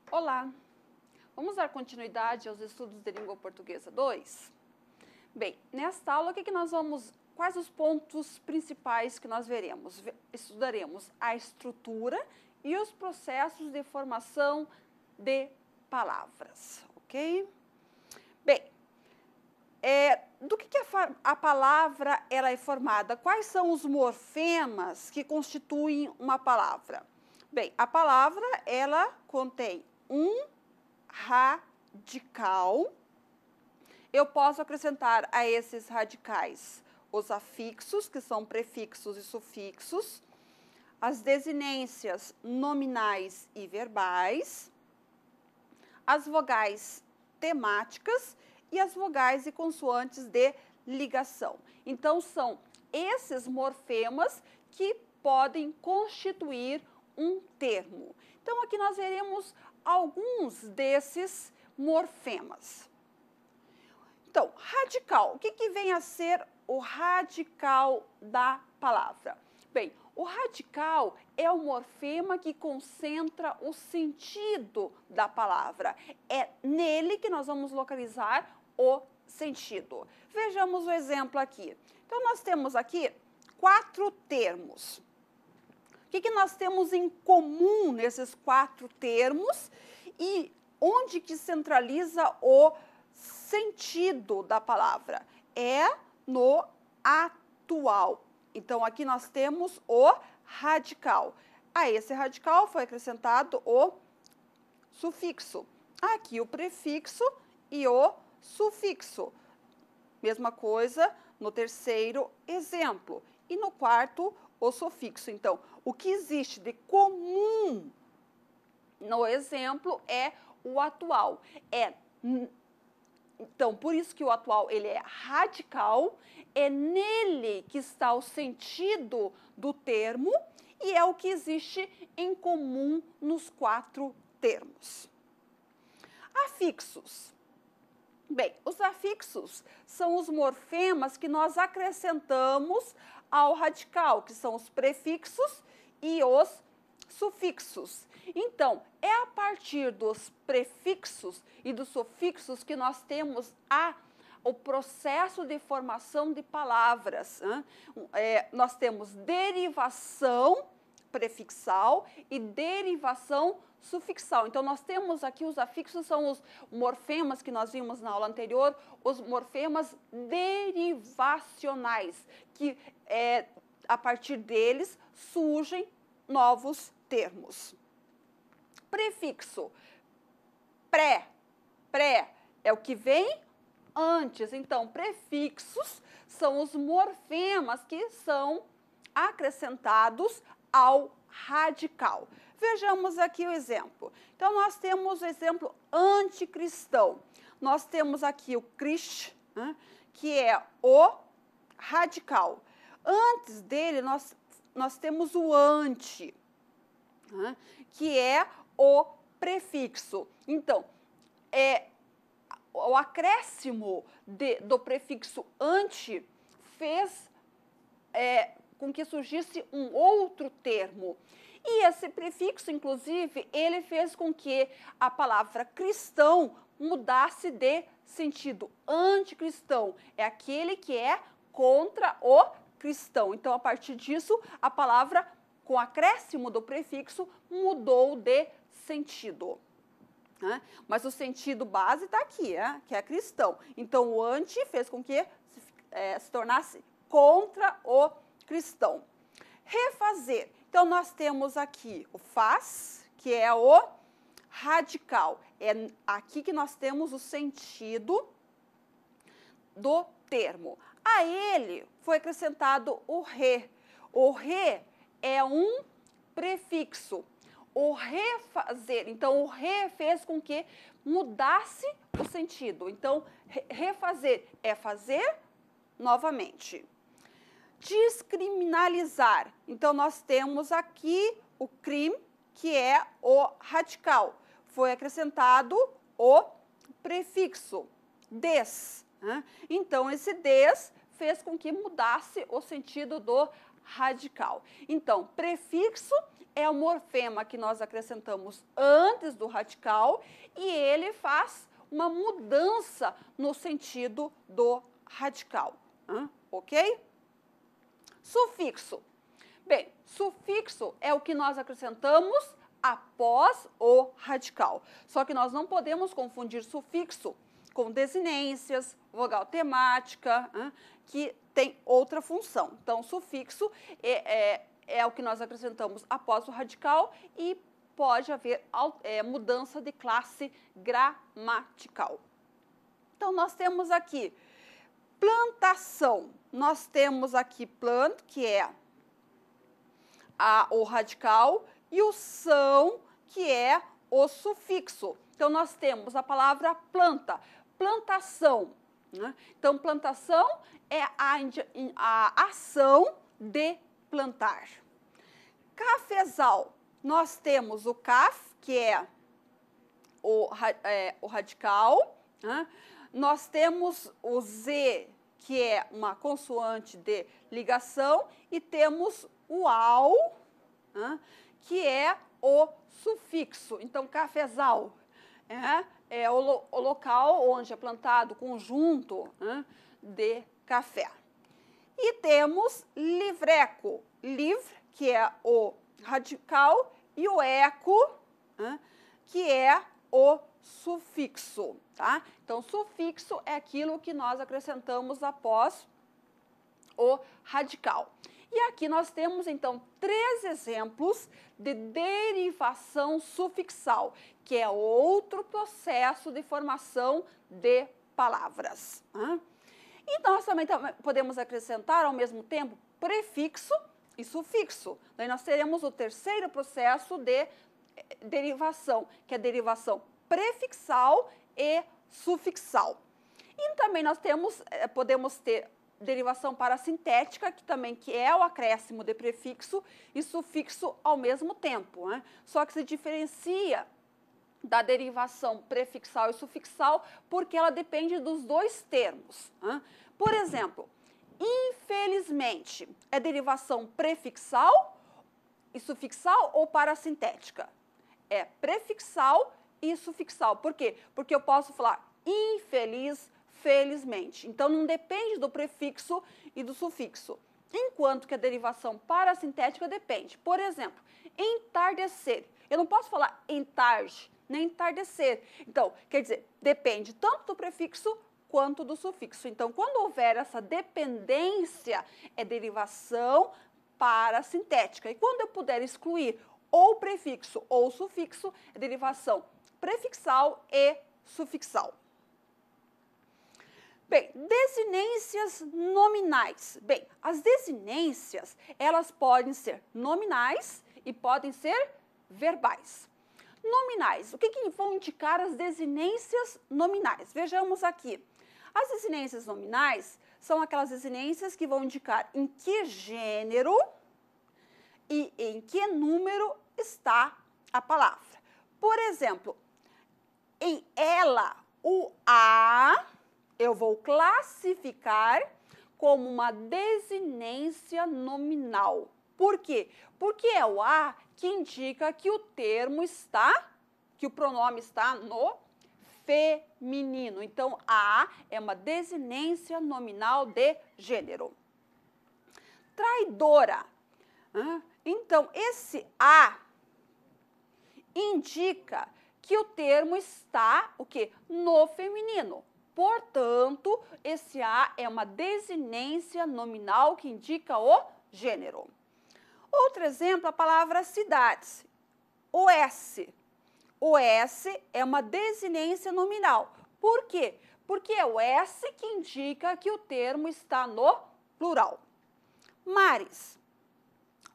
Olá! Vamos dar continuidade aos estudos de língua portuguesa 2? Bem, nesta aula, quais os pontos principais que nós veremos? Estudaremos a estrutura e os processos de formação de palavras, ok? Bem, do que a palavra ela é formada? Quais são os morfemas que constituem uma palavra? Bem, a palavra ela contém um radical. Eu posso acrescentar a esses radicais os afixos, que são prefixos e sufixos, as desinências nominais e verbais, as vogais temáticas e as vogais e consoantes de ligação. Então, são esses morfemas que podem constituir um termo. Então, aqui nós veremos alguns desses morfemas. Então, radical. O que vem a ser o radical da palavra? Bem, o radical é o morfema que concentra o sentido da palavra. É nele que nós vamos localizar o sentido. Vejamos o exemplo aqui. Então, nós temos aqui 4 termos. O que nós temos em comum nesses 4 termos e onde que centraliza o sentido da palavra? É no atual. Então, aqui nós temos o radical. A esse radical foi acrescentado o sufixo. Aqui o prefixo e o sufixo. Mesma coisa no terceiro exemplo. E no quarto, o sufixo. Então, o que existe de comum no exemplo é o atual. Então, por isso que o atual ele é radical, é nele que está o sentido do termo e é o que existe em comum nos 4 termos. Afixos. Bem, os afixos são os morfemas que nós acrescentamos ao radical, que são os prefixos e os sufixos. Então, é a partir dos prefixos e dos sufixos que nós temos o processo de formação de palavras. Nós temos derivação prefixal e derivação sufixal. Então, nós temos aqui os afixos, são os morfemas que nós vimos na aula anterior, os morfemas derivacionais, que a partir deles surgem novos termos. Prefixo, pré é o que vem antes. Então, prefixos são os morfemas que são acrescentados ao radical. Vejamos aqui o exemplo. Então, nós temos o exemplo anticristão. Nós temos aqui o Christ, que é o radical. Antes dele, nós temos o anti, que é o prefixo. Então, o acréscimo do prefixo anti fez com que surgisse um outro termo. E esse prefixo, inclusive, ele fez com que a palavra cristão mudasse de sentido. Anticristão é aquele que é contra o cristão. Então, a partir disso, a palavra, com o acréscimo do prefixo, mudou de sentido. Mas o sentido base está aqui, que é cristão. Então, o anti fez com que se tornasse contra o cristão. Refazer. Então, nós temos aqui o faz, que é o radical. É aqui que nós temos o sentido do termo. A ele foi acrescentado o re. O re é um prefixo. O refazer, então, o re fez com que mudasse o sentido. Então, refazer é fazer novamente. Descriminalizar. Então, nós temos aqui o crime, que é o radical. Foi acrescentado o prefixo des. Então, esse des fez com que mudasse o sentido do radical. Então, prefixo é o morfema que nós acrescentamos antes do radical e ele faz uma mudança no sentido do radical, ok? Sufixo. Bem, sufixo é o que nós acrescentamos após o radical. Só que nós não podemos confundir sufixo com desinências, vogal temática, que tem outra função. Então, sufixo é o que nós acrescentamos após o radical e pode haver mudança de classe gramatical. Então, nós temos aqui plantação. Nós temos aqui plant, que é o radical, e o são, que é o sufixo. Então, nós temos a palavra planta, plantação. Então, plantação é a ação de plantar. Cafezal, nós temos o caf, que é o radical, nós temos o z, que é uma consoante de ligação, e temos o ao, que é o sufixo. Então, cafezal é o local onde é plantado conjunto de café. E temos livreco, livre, que é o radical, e o eco, que é o sufixo, tá? Então, sufixo é aquilo que nós acrescentamos após o radical. E aqui nós temos, então, 3 exemplos de derivação sufixal, que é outro processo de formação de palavras. E nós também podemos acrescentar, ao mesmo tempo, prefixo e sufixo. Daí nós teremos o terceiro processo de derivação, que é a derivação prefixal e sufixal. E também nós podemos ter derivação parasintética, que é o acréscimo de prefixo e sufixo ao mesmo tempo, Só que se diferencia da derivação prefixal e sufixal porque ela depende dos 2 termos. Por exemplo, infelizmente, é derivação prefixal e sufixal ou parasintética? É prefixal e sufixal. Por quê? Porque eu posso falar infeliz, felizmente. Então, não depende do prefixo e do sufixo. Enquanto que a derivação parasintética depende. Por exemplo, entardecer. Eu não posso falar entarde, nem entardecer. Então, quer dizer, depende tanto do prefixo quanto do sufixo. Então, quando houver essa dependência, é derivação parasintética. E quando eu puder excluir ou prefixo ou sufixo, é derivação prefixal e sufixal. Bem, desinências nominais. Bem, as desinências, elas podem ser nominais e podem ser verbais. Nominais, o que vão indicar as desinências nominais? Vejamos aqui. As desinências nominais são aquelas desinências que vão indicar em que gênero e em que número está a palavra. Por exemplo, em ela, o a, eu vou classificar como uma desinência nominal. Por quê? Porque é o a que indica que o termo está, que o pronome está no feminino. Então, a é uma desinência nominal de gênero. Traidora. Então, esse a indica que o termo está, o quê? No feminino. Portanto, esse a é uma desinência nominal que indica o gênero. Outro exemplo, a palavra cidades. O S. O S é uma desinência nominal. Por quê? Porque é o S que indica que o termo está no plural. Mares.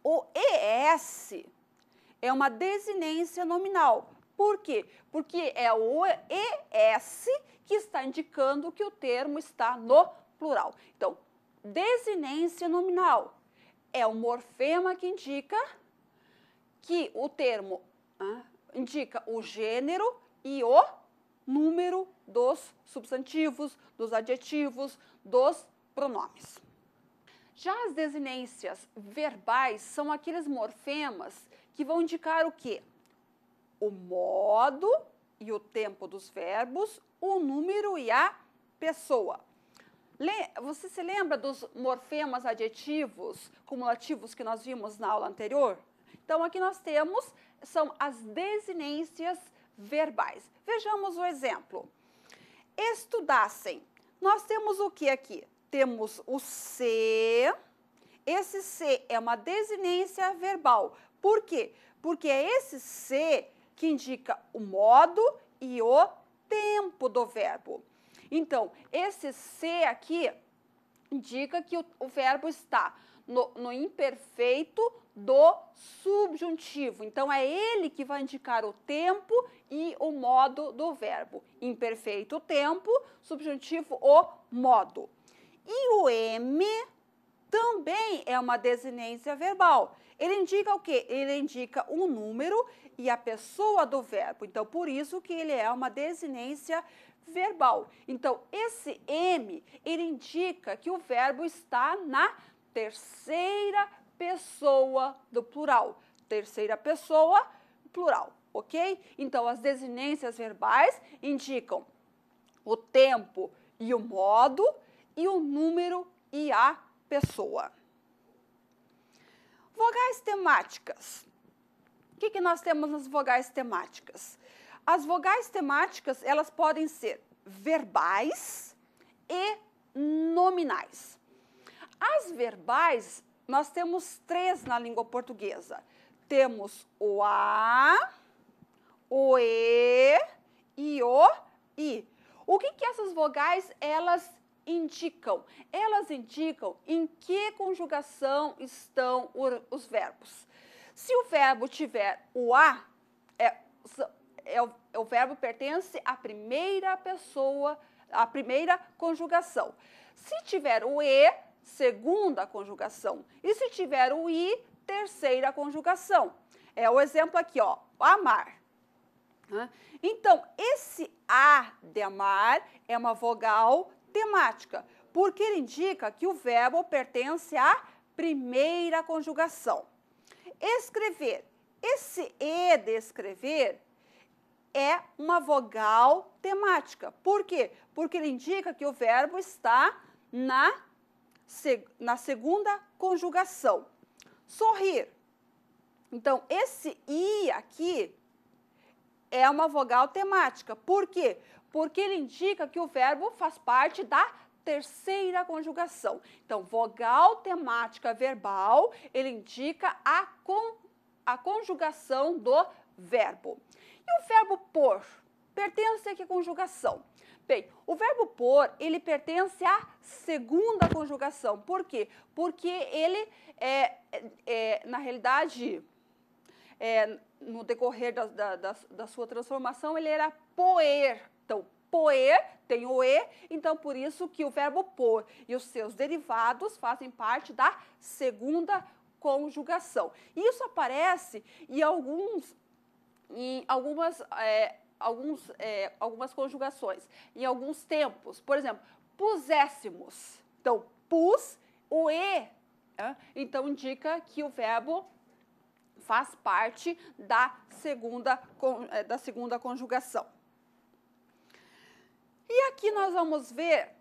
O ES é uma desinência nominal. Por quê? Porque é o ES que está indicando que o termo está no plural. Então, desinência nominal é o morfema que indica que o termo indica o gênero e o número dos substantivos, dos adjetivos, dos pronomes. Já as desinências verbais são aqueles morfemas que vão indicar o quê? O modo e o tempo dos verbos, o número e a pessoa. Você se lembra dos morfemas adjetivos cumulativos que nós vimos na aula anterior? Então, aqui nós temos, são as desinências verbais. Vejamos o exemplo. Estudassem. Nós temos o que aqui? Temos o se. Esse se é uma desinência verbal. Por quê? Porque é esse se que indica o modo e o tempo do verbo. Então, esse se aqui indica que o verbo está no imperfeito do subjuntivo. Então, é ele que vai indicar o tempo e o modo do verbo. Imperfeito, o tempo, subjuntivo, o modo. E o M também é uma desinência verbal. Ele indica o quê? Ele indica o número e a pessoa do verbo. Então, por isso que ele é uma desinência verbal. Então, esse M, ele indica que o verbo está na terceira pessoa do plural. Terceira pessoa, plural, ok? Então, as desinências verbais indicam o tempo e o modo, e o número e a pessoa. Vogais temáticas. O que nós temos nas vogais temáticas? As vogais temáticas, elas podem ser verbais e nominais. As verbais, nós temos 3 na língua portuguesa. Temos o A, o E e o I. O que essas vogais, elas indicam? Elas indicam em que conjugação estão os verbos. Se o verbo tiver o A, o verbo pertence à primeira pessoa, à primeira conjugação. Se tiver o E, segunda conjugação. E se tiver o I, terceira conjugação. É o exemplo aqui, ó, amar. Então, esse A de amar é uma vogal temática, porque ele indica que o verbo pertence à primeira conjugação. Escrever. Esse E de escrever é uma vogal temática. Por quê? Porque ele indica que o verbo está na segunda conjugação. Sorrir. Então, esse I aqui é uma vogal temática. Por quê? Porque ele indica que o verbo faz parte da terceira conjugação. Então, vogal temática verbal, ele indica a conjugação do verbo. E o verbo por? Pertence a que conjugação? Bem, o verbo por, ele pertence à segunda conjugação. Por quê? Porque ele, na realidade, no decorrer da sua transformação, ele era poer. Então, poer tem o E, então por isso que o verbo por e os seus derivados fazem parte da segunda conjugação. Isso aparece em algumas conjugações, em alguns tempos. Por exemplo, puséssemos. Então, pus, o E, então indica que o verbo faz parte da segunda conjugação. E aqui nós vamos ver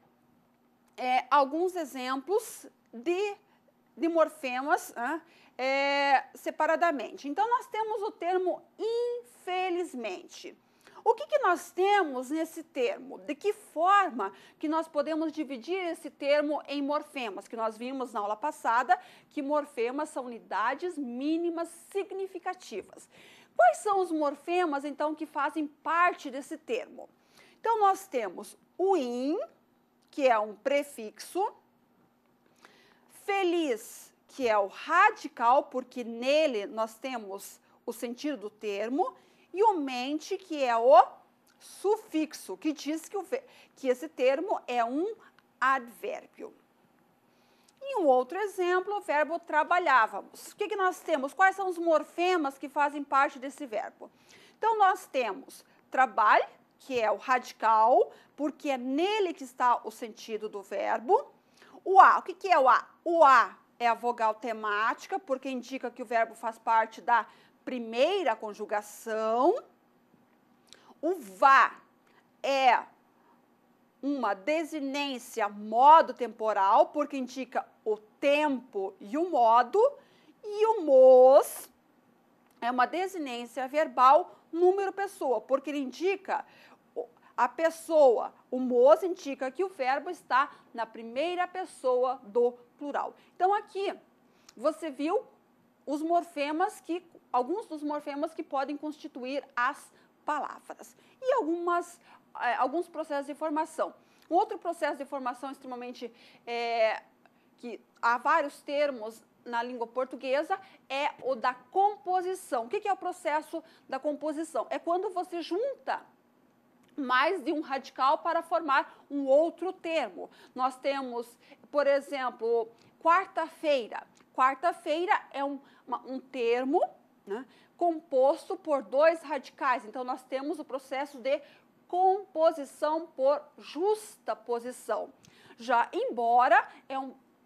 alguns exemplos de morfemas separadamente. Então, nós temos o termo infelizmente. O que nós temos nesse termo? De que forma que nós podemos dividir esse termo em morfemas? Que nós vimos na aula passada que morfemas são unidades mínimas significativas. Quais são os morfemas, então, que fazem parte desse termo? Então, nós temos o in, que é um prefixo, feliz, que é o radical, porque nele nós temos o sentido do termo, e o mente, que é o sufixo, que diz que esse termo é um advérbio. E um outro exemplo, o verbo trabalhávamos. O que nós temos? Quais são os morfemas que fazem parte desse verbo? Então, nós temos trabalho, que é o radical, porque é nele que está o sentido do verbo. O A, o que é o A? O A é a vogal temática, porque indica que o verbo faz parte da primeira conjugação. O VA é uma desinência modo temporal, porque indica o tempo e o modo. E o MOS é uma desinência verbal número pessoa, porque ele indica a pessoa. O MOS indica que o verbo está na primeira pessoa do plural. Então, aqui, você viu os morfemas alguns dos morfemas que podem constituir as palavras. E alguns processos de formação. Um outro processo de formação extremamente, que há vários termos na língua portuguesa, é o da composição. O que é o processo da composição? É quando você junta mais de um radical para formar um outro termo. Nós temos, por exemplo, quarta-feira. Quarta-feira é um termo, né, composto por dois radicais. Então, nós temos o processo de composição por justaposição. Já embora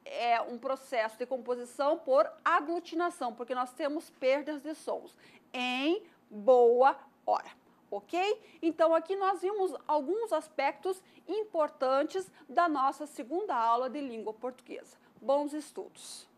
é um processo de composição por aglutinação, porque nós temos perdas de sons. Em boa hora. Ok? Então, aqui nós vimos alguns aspectos importantes da nossa segunda aula de língua portuguesa. Bons estudos!